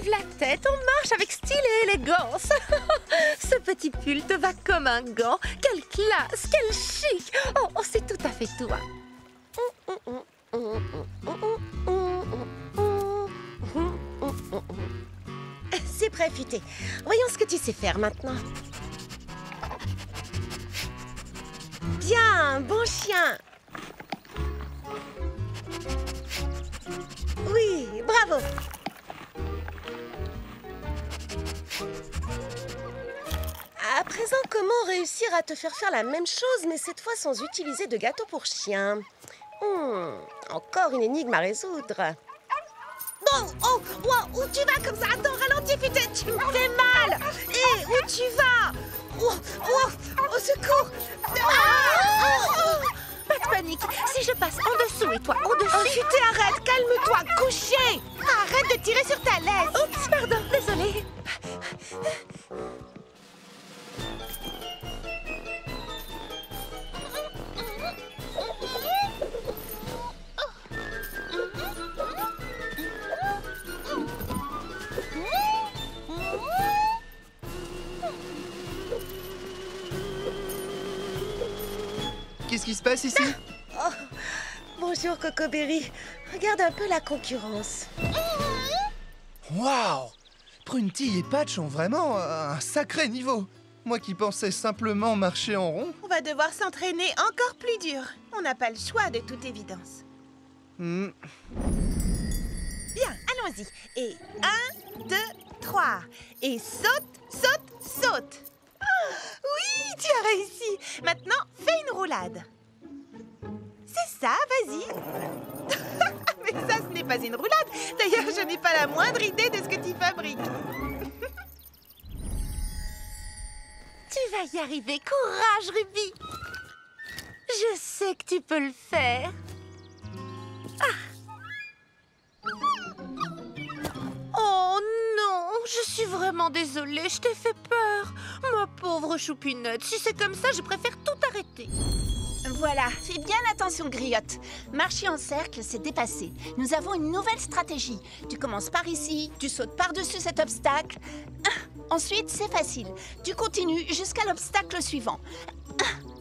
Lève la tête, on marche avec style et élégance. Ce petit pull te va comme un gant. Quelle classe, quel chic. Oh, c'est tout à fait toi. C'est prêt, Futé. Voyons ce que tu sais faire maintenant. Bien, bon chien. Oui, bravo. À présent, comment réussir à te faire faire la même chose, mais cette fois sans utiliser de gâteau pour chien? Encore une énigme à résoudre. Oh, où tu vas comme ça? Attends, ralentis, Futé, tu me fais mal. Hé, où tu vas? Au secours. Pas de panique, si je passe en dessous et toi au-dessus... Oh, Futé, arrête, calme-toi, couché. Arrête de tirer sur ta laisse. Oups, pardon, désolée. Qu'est-ce qui se passe ici? Oh, bonjour, Cocoberry. Regarde un peu la concurrence. Waouh! Prunty et Patch ont vraiment un sacré niveau. Moi qui pensais simplement marcher en rond. On va devoir s'entraîner encore plus dur. On n'a pas le choix de toute évidence. Hmm. Bien, allons-y. Et 1, 2, 3. Et saute. Oui, tu as réussi. Maintenant, fais une roulade. C'est ça, vas-y. Mais ça, ce n'est pas une roulade. D'ailleurs, je n'ai pas la moindre idée de ce que tu fabriques. Tu vas y arriver, courage, Ruby. Je sais que tu peux le faire. Oh non, je suis vraiment désolée, je t'ai fait peur. Ma pauvre choupinette, si c'est comme ça, je préfère tout arrêter. Voilà, fais bien attention, Griotte. Marcher en cercle, c'est dépassé. Nous avons une nouvelle stratégie. Tu commences par ici, tu sautes par-dessus cet obstacle. Ensuite, c'est facile. Tu continues jusqu'à l'obstacle suivant.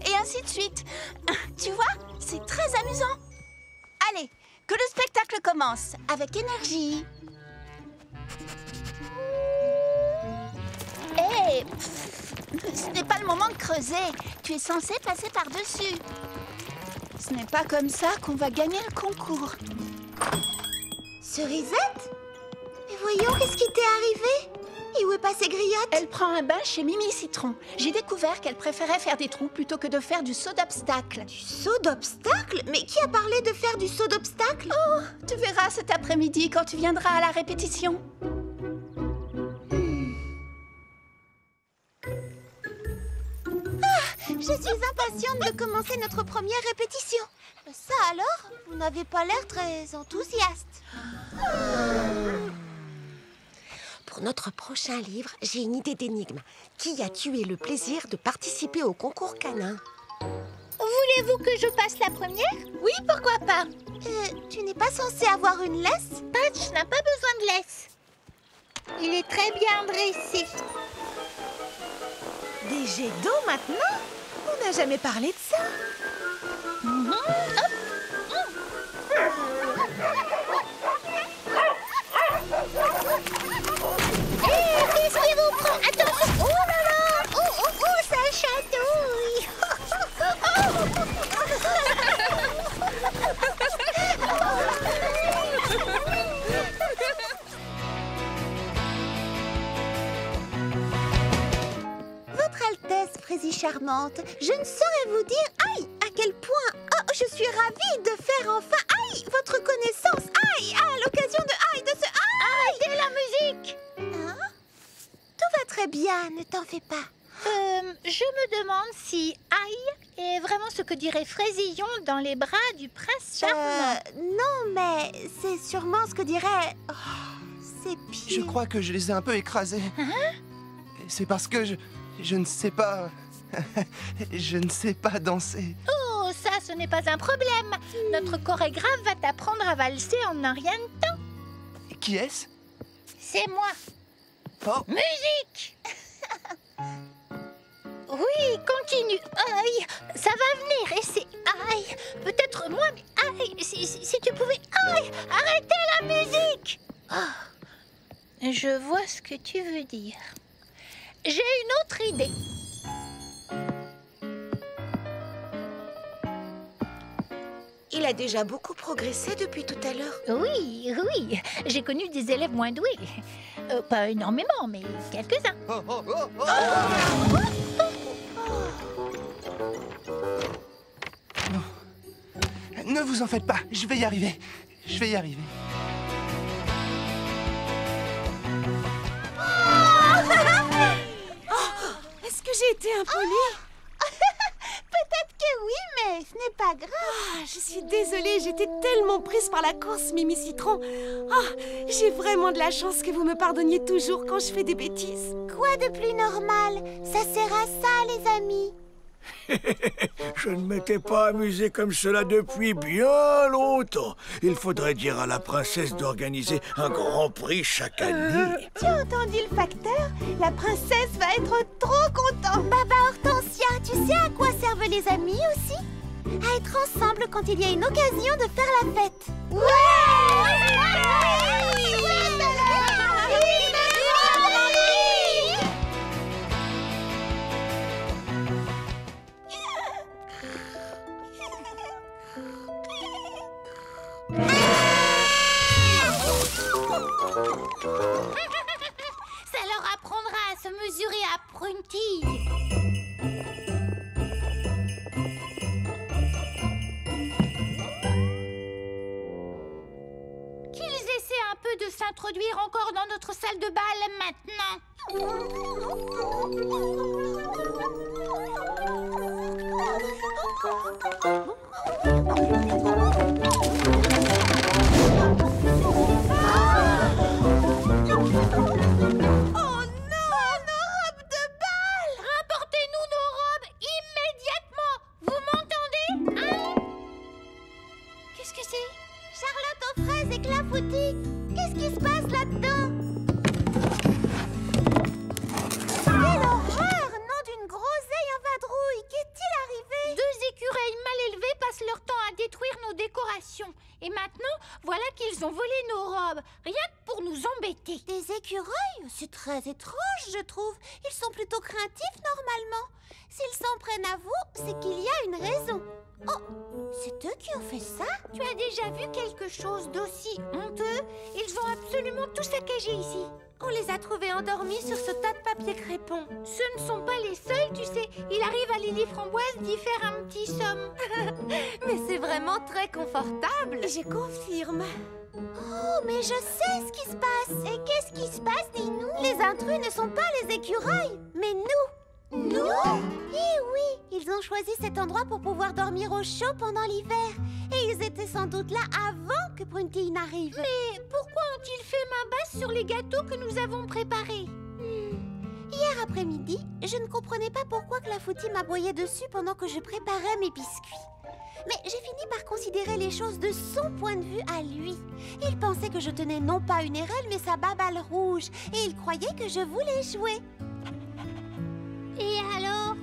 Et ainsi de suite. Tu vois, c'est très amusant. Allez, que le spectacle commence avec énergie. Hé, ce n'est pas le moment de creuser. Tu es censé passer par-dessus. Ce n'est pas comme ça qu'on va gagner le concours. Cerisette? Mais voyons, qu'est-ce qui t'est arrivé? Et où est passée Griotte? Elle prend un bain chez Mimi Citron. J'ai découvert qu'elle préférait faire des trous plutôt que de faire du saut d'obstacle. Du saut d'obstacle? Mais qui a parlé de faire du saut d'obstacle? Oh, tu verras cet après-midi quand tu viendras à la répétition. Je suis impatiente de commencer notre première répétition. Ça alors? Vous n'avez pas l'air très enthousiaste. Pour notre prochain livre, j'ai une idée d'énigme. Qui a tué le plaisir de participer au concours canin? Voulez-vous que je passe la première? Oui, pourquoi pas? Tu n'es pas censé avoir une laisse? Patch n'a pas besoin de laisse. Il est très bien dressé. Des jets d'eau maintenant? On n'a jamais parlé de ça. Qu'est-ce qui vous prend? Attention! Oh là là! Oh, ça chatouille! Votre Altesse, Frésie charmante, je ne saurais vous dire, aïe, à quel point, oh, je suis ravie de faire enfin, aïe, votre connaissance, aïe, à l'occasion de, aïe, de ce, aïe, Arrêtez la musique! Hein? Tout va très bien, ne t'en fais pas. Je me demande si aïe est vraiment ce que dirait Fraisillon dans les bras du prince charmant. Non, mais c'est sûrement ce que dirait, ses pieds. Je crois que je les ai un peu écrasés. C'est parce que je ne sais pas... je ne sais pas danser. Oh, ça, ce n'est pas un problème. Notre chorégraphe va t'apprendre à valser en un rien de temps. Qui est-ce? C'est moi. Oh, Musique. Oui, continue. Aïe, ça va venir et c'est aïe. Peut-être moins, mais aïe. Si tu pouvais, aïe, arrêtez la musique. Oh, je vois ce que tu veux dire. J'ai une autre idée. Il a déjà beaucoup progressé depuis tout à l'heure. Oui, j'ai connu des élèves moins doués. Pas énormément, mais quelques-uns. oh, oh, oh, oh. Ne vous en faites pas, je vais y arriver. Je vais y arriver. Est-ce que j'ai été impolie? Peut-être que oui, mais ce n'est pas grave. Je suis désolée, j'étais tellement prise par la course, Mimi Citron. J'ai vraiment de la chance que vous me pardonniez toujours quand je fais des bêtises. Quoi de plus normal? Ça sert à ça, les amis. Je ne m'étais pas amusé comme cela depuis bien longtemps. Il faudrait dire à la princesse d'organiser un grand prix chaque année. Tu as entendu le facteur? La princesse va être trop contente. Baba Hortensia, tu sais à quoi servent les amis aussi? À être ensemble quand il y a une occasion de faire la fête. Ça leur apprendra à se mesurer à Prunty. Qu'ils essaient un peu de s'introduire encore dans notre salle de bal Rapportez-nous nos robes immédiatement. Vous m'entendez, hein? Qu'est-ce que c'est? Charlotte aux fraises et clafoutis. Qu'est-ce qui se passe là-dedans? Quelle horreur! Nom d'une groseille en vadrouille. Qu'est-il arrivé? Deux écureuils mal élevés passent leur temps à détruire nos décorations. Et maintenant, voilà qu'ils ont volé nos robes. Rien que pour nous embêter. Des écureuils? C'est très étrange, je trouve. Ils sont plutôt craintifs normalement. S'ils s'en prennent à vous, c'est qu'il y a une raison. Oh, c'est eux qui ont fait ça? Tu as déjà vu quelque chose d'aussi honteux? Ils ont absolument tout saccagé ici. On les a trouvés endormis sur ce tas de papier crépon. Ce ne sont pas les seuls, tu sais. Il arrive à Lily Framboise d'y faire un petit somme. Mais c'est vraiment très confortable. Je confirme. Oh, mais je sais ce qui se passe. Et qu'est-ce qui se passe, dis-nous? Les intrus ne sont pas les écureuils, mais nous. Nous? Eh oui, ils ont choisi cet endroit pour pouvoir dormir au chaud pendant l'hiver. Et ils étaient sans doute là avant que Prunty n'arrive. Mais pourquoi ont-ils fait main basse sur les gâteaux que nous avons préparés? Hier après-midi, je ne comprenais pas pourquoi Clafoutis m'aboyait dessus pendant que je préparais mes biscuits. Mais j'ai fini par considérer les choses de son point de vue à lui. Il pensait que je tenais non pas une érelle, mais sa babale rouge. Et il croyait que je voulais jouer. Et alors?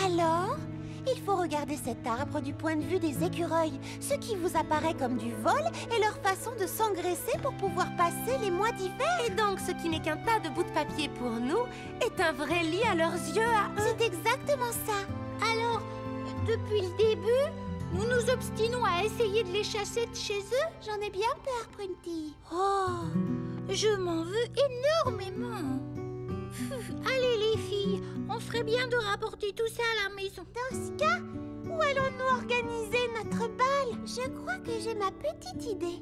Alors, il faut regarder cet arbre du point de vue des écureuils. Ce qui vous apparaît comme du vol est leur façon de s'engraisser pour pouvoir passer les mois d'hiver. Et donc, ce qui n'est qu'un tas de bouts de papier pour nous est un vrai lit à leurs yeux à eux. C'est exactement ça. Alors, depuis le début, nous nous obstinons à essayer de les chasser de chez eux? J'en ai bien peur, Prunty. Oh, je m'en veux énormément. Allez les filles, on ferait bien de rapporter tout ça à la maison. Dans ce cas, où allons-nous organiser notre bal? Je crois que j'ai ma petite idée.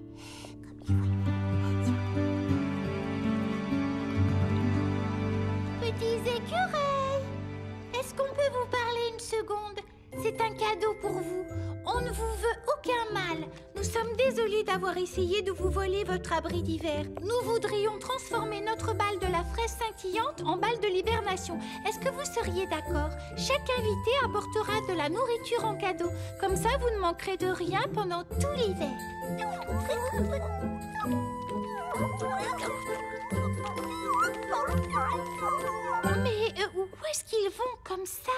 Petits écureuils, est-ce qu'on peut vous parler une seconde? C'est un cadeau pour vous. On ne vous veut aucun mal. Nous sommes désolés d'avoir essayé de vous voler votre abri d'hiver. Nous voudrions transformer notre bal de la fraise scintillante en bal de l'hibernation. Est-ce que vous seriez d'accord? Chaque invité apportera de la nourriture en cadeau. Comme ça, vous ne manquerez de rien pendant tout l'hiver. est-ce qu'ils vont comme ça?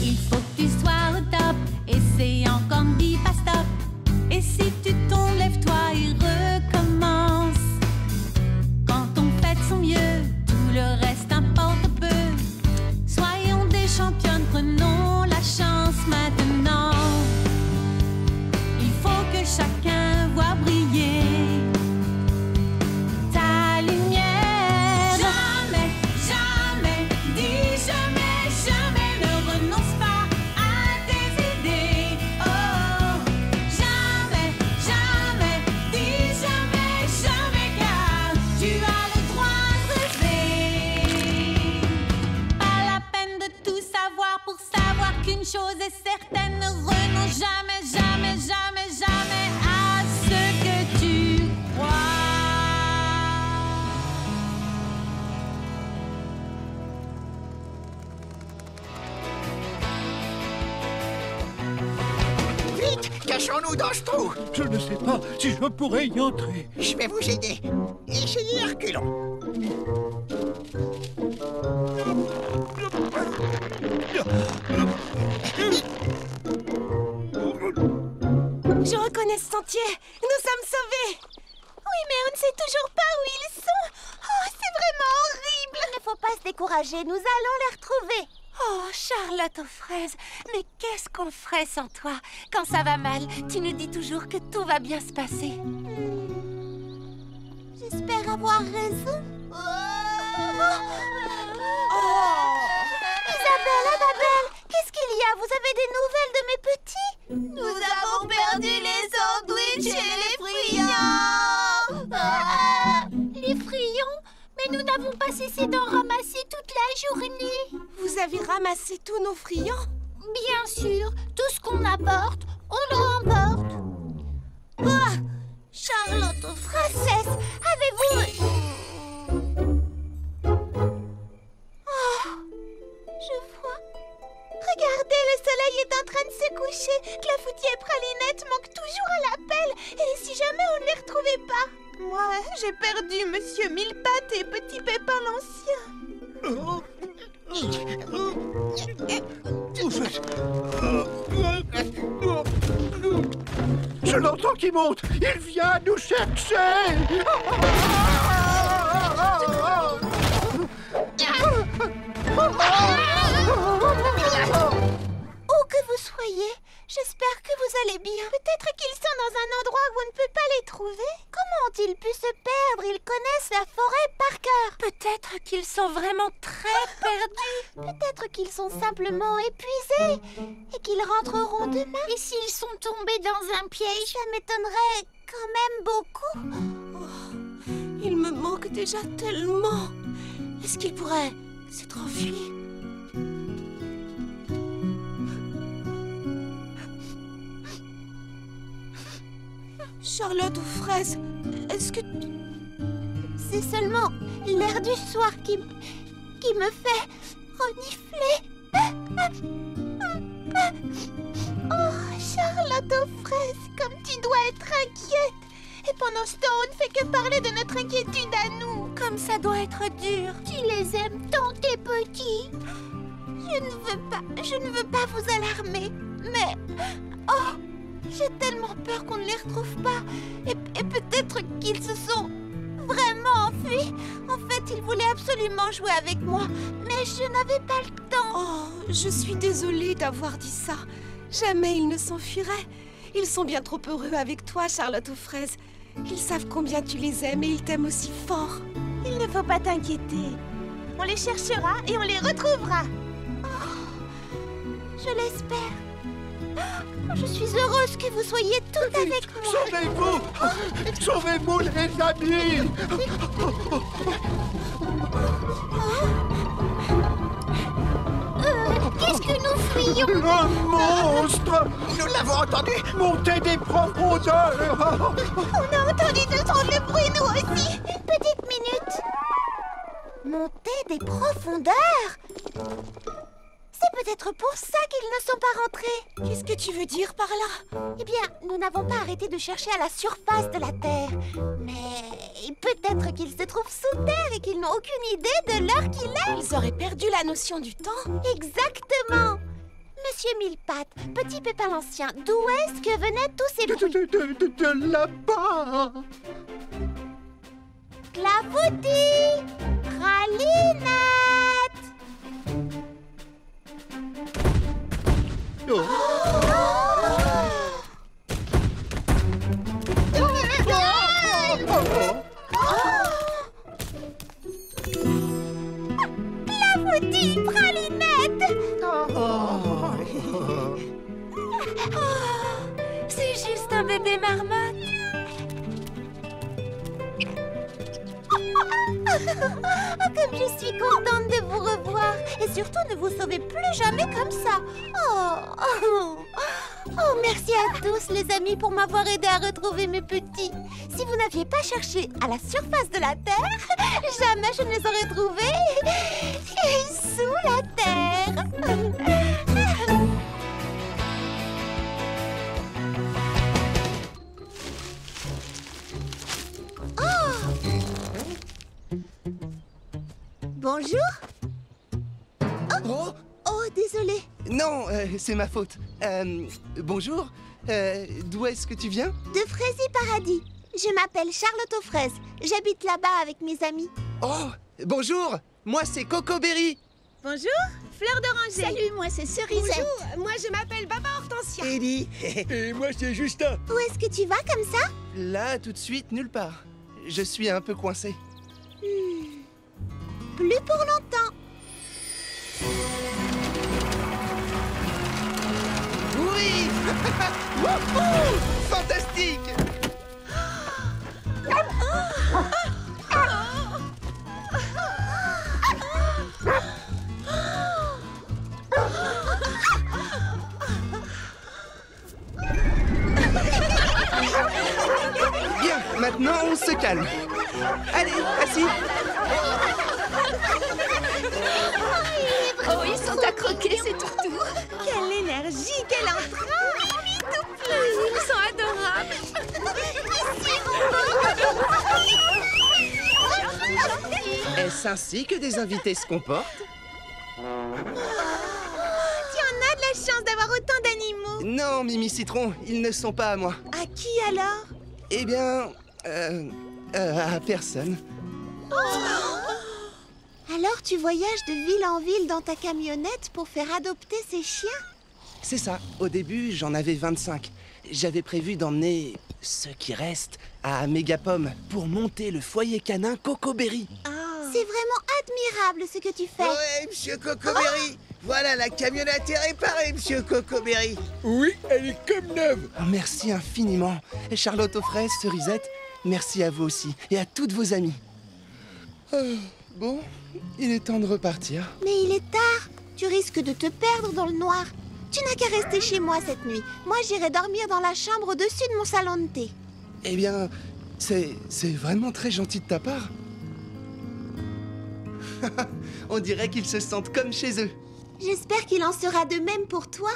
Il faut que tu sois au top, essayant comme dit pas stop. Et si tu tombes, lève-toi et recommence. Quand on fait de son mieux, tout le reste importe peu. Soyons des championnes, prenons la chance maintenant. Il faut que chacun voit briller ta lumière. Jamais, jamais, dis jamais, jamais ne renonce pas à tes idées. Oh, jamais, jamais, dis jamais, jamais, car tu as le droit de rêver. Pas la peine de tout savoir pour savoir qu'une chose est certaine. Ne renonce jamais, jamais, jamais, jamais à ce que tu crois. Vite, cachons-nous dans ce trou. Je ne sais pas si je pourrais y entrer. Je vais vous aider. Essayez reculons. Je reconnais ce sentier. Nous sommes sauvés. Oui, mais on ne sait toujours pas où ils sont. Oh, c'est vraiment horrible. Il ne faut pas se décourager, nous allons les retrouver. Oh, Charlotte aux fraises, mais qu'est-ce qu'on ferait sans toi? Quand ça va mal, tu nous dis toujours que tout va bien se passer. J'espère avoir raison. Isabelle, Annabelle, qu'est-ce qu'il y a? Vous avez des nouvelles de mes petits? Nous avons perdu les sandwichs et les friands. Les friands? Mais nous n'avons pas cessé d'en ramasser toute la journée. Vous avez ramassé tous nos friands? Bien sûr, tout ce qu'on apporte, on le remporte. Ah, Charlotte aux fraises, avez-vous... Oh, je vois. Regardez, le soleil est en train de se coucher. Clafoutis et Pralinette manquent toujours à l'appel. Et si jamais on ne les retrouvait pas? Moi, j'ai perdu Monsieur Millepattes et Petit Pépin l'Ancien. Je l'entends qui monte. Il vient nous chercher. Où que vous soyez, j'espère que vous allez bien. Peut-être qu'ils sont dans un endroit où on ne peut pas les trouver. Comment ont-ils pu se perdre? Ils connaissent la forêt par cœur. Peut-être qu'ils sont vraiment très perdus. Peut-être qu'ils sont simplement épuisés et qu'ils rentreront demain. Et s'ils sont tombés dans un piège, ça m'étonnerait quand même beaucoup. Il me manque déjà tellement. Est-ce qu'il pourrait s'être enfui? Charlotte aux fraises, est-ce que... C'est seulement l'air du soir qui me fait renifler. Oh, Charlotte aux fraises, comme tu dois être inquiète. Et pendant ce temps, on ne fait que parler de notre inquiétude à nous. Comme ça doit être dur. Tu les aimes tant, tes petits. Je ne veux pas vous alarmer, mais... Oh, j'ai tellement peur qu'on ne les retrouve pas. Et peut-être qu'ils se sont vraiment enfuis. En fait, ils voulaient absolument jouer avec moi, mais je n'avais pas le temps. Oh, je suis désolée d'avoir dit ça. Jamais ils ne s'enfuiraient. Ils sont bien trop heureux avec toi, Charlotte aux fraises. Ils savent combien tu les aimes et ils t'aiment aussi fort. Il ne faut pas t'inquiéter. On les cherchera et on les retrouvera. Je l'espère. Je suis heureuse que vous soyez toutes avec moi. Sauvez-vous! Sauvez-vous, les amis! Qu'est-ce que nous fuyons? Un monstre! Nous l'avons entendu. Montez des profondeurs! On a entendu de drôles de bruit, nous aussi. Une petite minute. Monter des profondeurs? C'est peut-être pour ça qu'ils ne sont pas rentrés. Qu'est-ce que tu veux dire par là? Eh bien, nous n'avons pas arrêté de chercher à la surface de la Terre. Mais peut-être qu'ils se trouvent sous terre et qu'ils n'ont aucune idée de l'heure qu'il est. Ils auraient perdu la notion du temps. Exactement. Monsieur Millepattes, petit Pépin l'Ancien, d'où est-ce que venaient tous ces bruits? De là-bas. Clafoutis, Pralinette. Oh. Clafoutis, Pralinette. C'est juste un bébé marmotte. Comme je suis contente de vous revoir. Et surtout, ne vous sauvez plus jamais comme ça. Oh, merci à tous, les amis, pour m'avoir aidé à retrouver mes petits. Si vous n'aviez pas cherché à la surface de la Terre, jamais je ne les aurais trouvés sous la Terre. Bonjour. Oh, désolé. Non, c'est ma faute. Bonjour. D'où est-ce que tu viens? De Fraisier Paradis. Je m'appelle Charlotte aux fraises. J'habite là-bas avec mes amis. Oh, bonjour. Moi, c'est Cocoberry. Bonjour, Fleur d'Oranger. Salut, moi c'est Cerisette. Bonjour, moi je m'appelle Baba Hortensia. Eddie. Et moi, c'est Justin. Où est-ce que tu vas comme ça? Là, tout de suite, nulle part. Je suis un peu coincé. Plus pour longtemps. Oui. Wouhou! Fantastique. Bien, maintenant on se calme. Allez, assis. Oh, ils sont à croquer, c'est tout. Quelle énergie, quel entrain. Ils sont adorables. Est-ce ainsi que des invités se comportent? Tu en as de la chance d'avoir autant d'animaux. Non, Mimi Citron, ils ne sont pas à moi. À qui alors? Eh bien, à personne. Alors tu voyages de ville en ville dans ta camionnette pour faire adopter ces chiens? C'est ça. Au début, j'en avais 25. J'avais prévu d'emmener ceux qui restent à Mégapom pour monter le foyer canin Cocoberry. C'est vraiment admirable ce que tu fais. Ouais, monsieur Cocoberry. Voilà, la camionnette est réparée, monsieur Cocoberry. Oui, elle est comme neuve. Oh, merci infiniment. Et Charlotte aux fraises, Cerisette, merci à vous aussi et à toutes vos amies. Bon, il est temps de repartir. Mais il est tard. Tu risques de te perdre dans le noir. Tu n'as qu'à rester chez moi cette nuit. Moi, j'irai dormir dans la chambre au-dessus de mon salon de thé. Eh bien, c'est vraiment très gentil de ta part. On dirait qu'ils se sentent comme chez eux. J'espère qu'il en sera de même pour toi.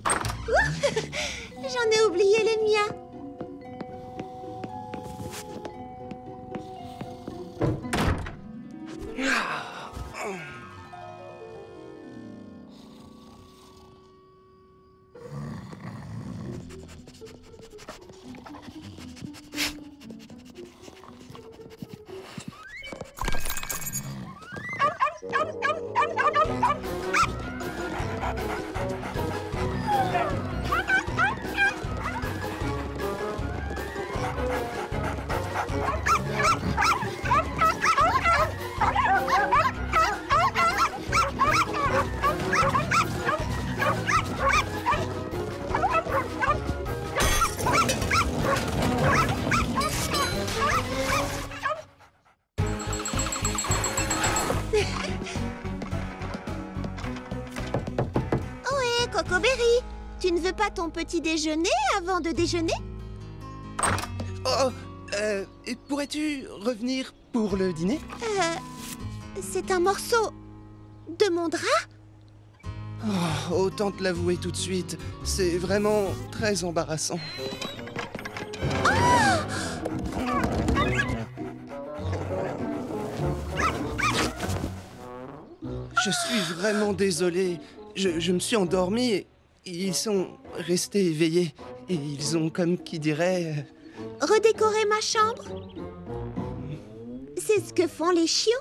J'en ai oublié les miens. Ohé, Cocoberry, tu ne veux pas ton petit déjeuner avant de déjeuner? Oh, pourrais-tu revenir Pour le dîner? C'est un morceau de mon drap? Oh, autant te l'avouer tout de suite, c'est vraiment très embarrassant. Je suis vraiment désolé. Je me suis endormi et ils sont restés éveillés. Et ils ont, comme qui dirait... Redécorer ma chambre? C'est ce que font les chiots?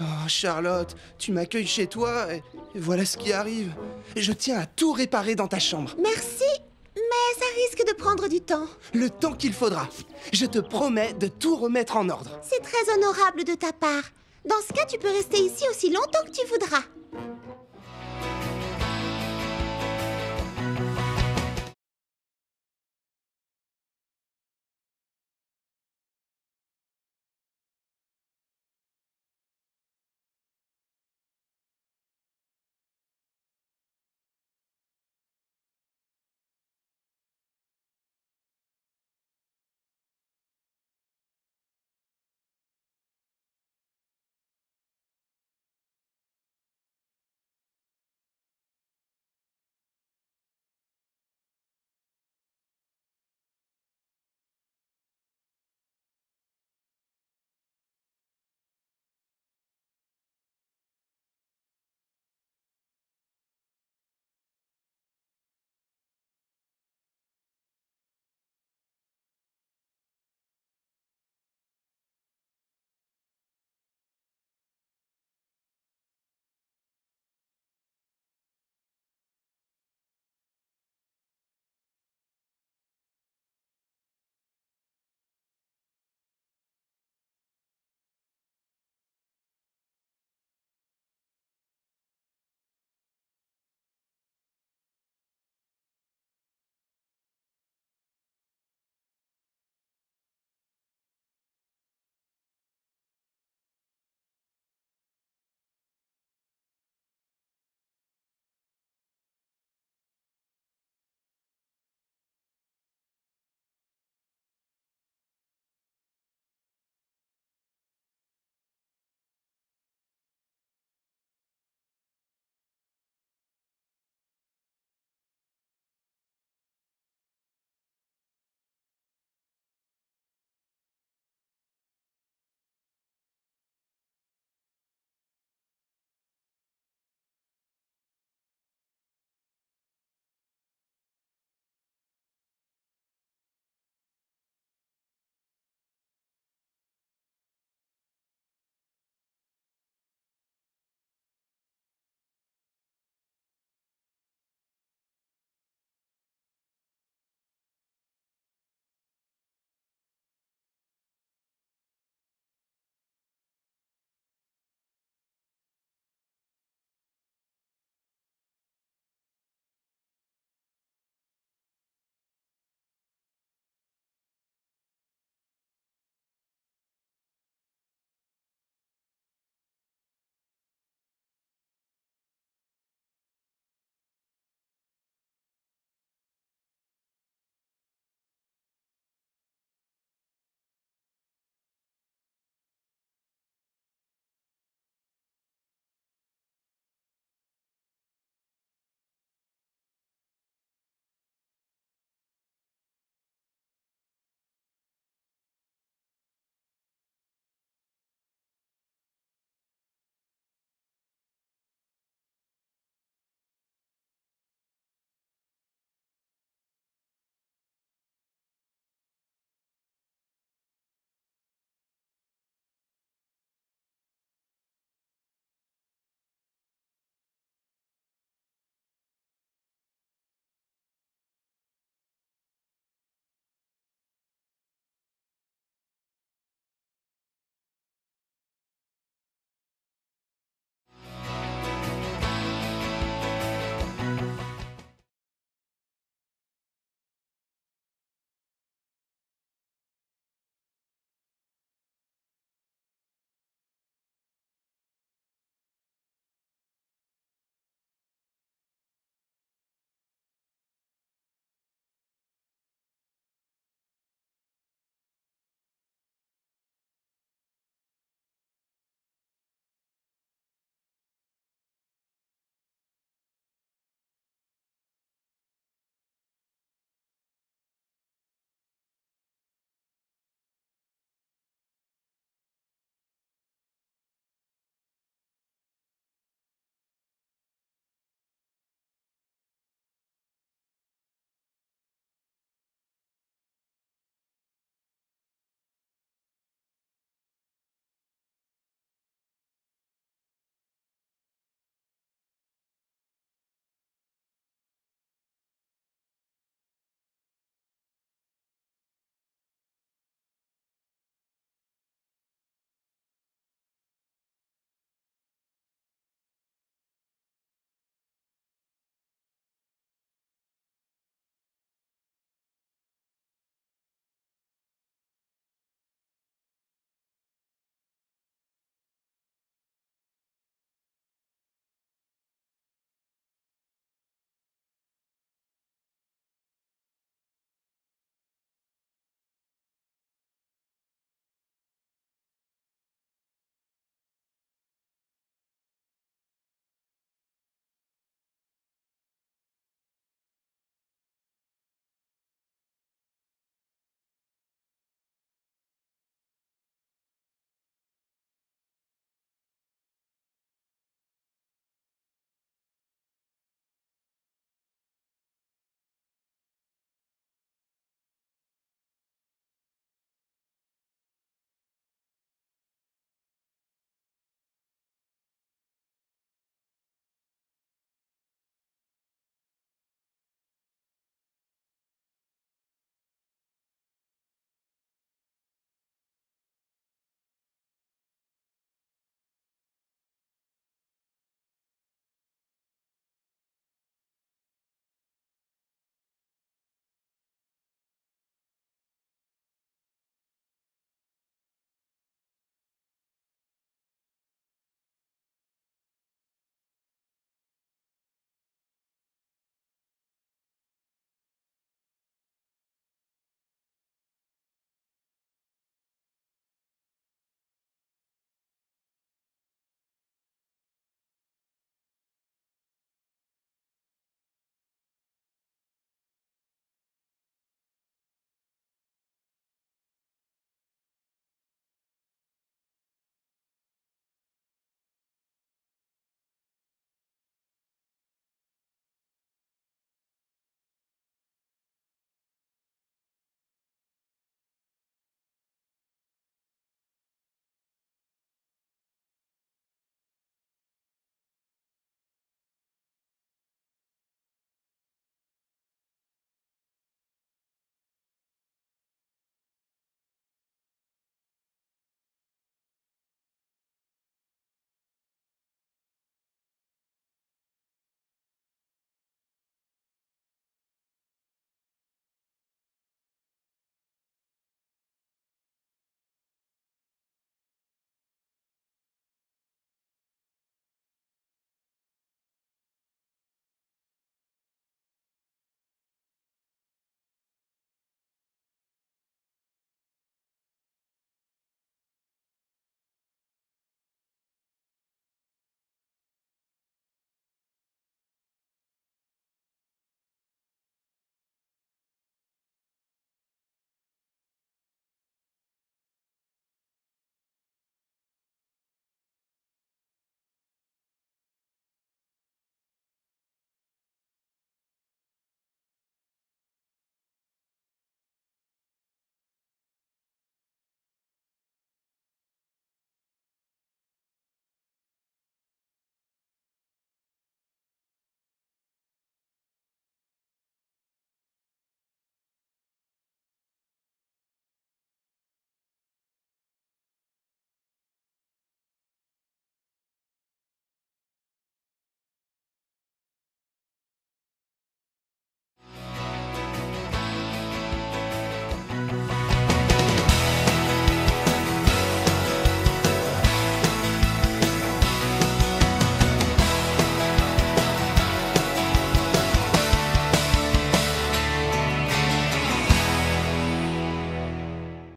Oh, Charlotte, tu m'accueilles chez toi et voilà ce qui arrive. Je tiens à tout réparer dans ta chambre. Merci, mais ça risque de prendre du temps. Le temps qu'il faudra. Je te promets de tout remettre en ordre. C'est très honorable de ta part. Dans ce cas, tu peux rester ici aussi longtemps que tu voudras.